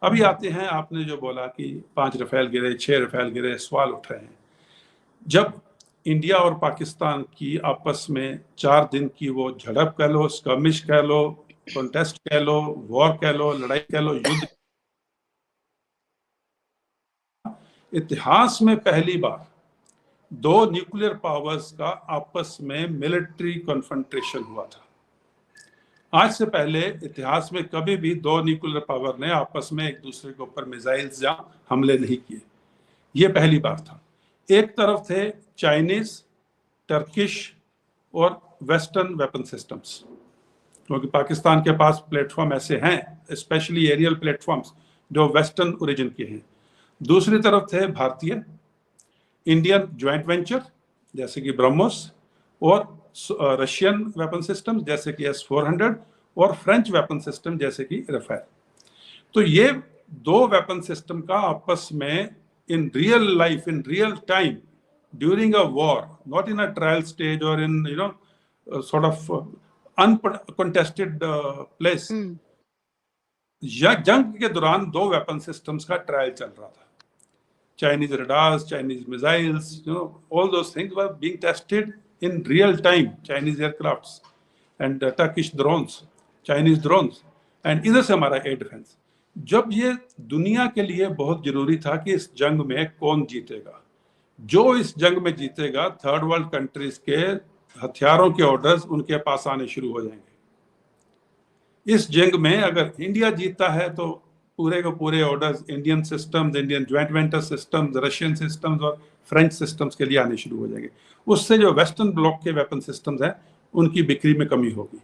अभी आते हैं, आपने जो बोला कि 5 रफेल गिरे, 6 रफेल गिरे, सवाल उठ रहे हैं। जब इंडिया और पाकिस्तान की आपस में 4 दिन की वो झड़प कह लो, स्कर्मिश कह लो, कॉन्टेस्ट कह लो, वॉर कह लो, लड़ाई कह लो, युद्ध, इतिहास में पहली बार 2 न्यूक्लियर पावर्स का आपस में मिलिट्री कॉन्फ्रंटेशन हुआ था। आज से पहले इतिहास में कभी भी 2 न्यूक्लियर पावर ने आपस में एक दूसरे के ऊपर मिसाइल्स या हमले नहीं किए। ये पहली बार था। एक तरफ थे चाइनीज, टर्किश और वेस्टर्न वेपन सिस्टम्स, क्योंकि पाकिस्तान के पास प्लेटफॉर्म ऐसे हैं, स्पेशली एरियल प्लेटफॉर्म्स, जो वेस्टर्न ओरिजिन के हैं। दूसरी तरफ थे भारतीय, इंडियन ज्वाइंट वेंचर जैसे कि ब्रह्मोस, और रशियन वेपन सिस्टम जैसे कि S-400, और फ्रेंच वेपन सिस्टम जैसे कि रफेल। तो ये 2 वेपन सिस्टम का आपस में in real life, in real time, during a war, not in a trial stage और in sort of uncontested place, जंग के दौरान 2 वेपन सिस्टम्स का ट्रायल चल रहा था। Chinese radars, Chinese missiles, all those things were being tested in real time. Chinese aircrafts and Turkish drones, Chinese drones, and इधर से हमारा एयर डिफेंस। जब ये दुनिया के लिए बहुत जरूरी था कि इस जंग में कौन जीतेगा, जो इस जंग में जीतेगा, थर्ड वर्ल्ड कंट्रीज के हथियारों के ऑर्डर्स उनके पास आने शुरू हो जाएंगे। इस जंग में अगर इंडिया जीतता है तो पूरे के पूरे orders Indian systems, Indian joint venture systems, Russian systems और फ्रेंच सिस्टम्स के लिए आने शुरू हो जाएंगे। उससे जो वेस्टर्न ब्लॉक के वेपन सिस्टम्स हैं उनकी बिक्री में कमी होगी।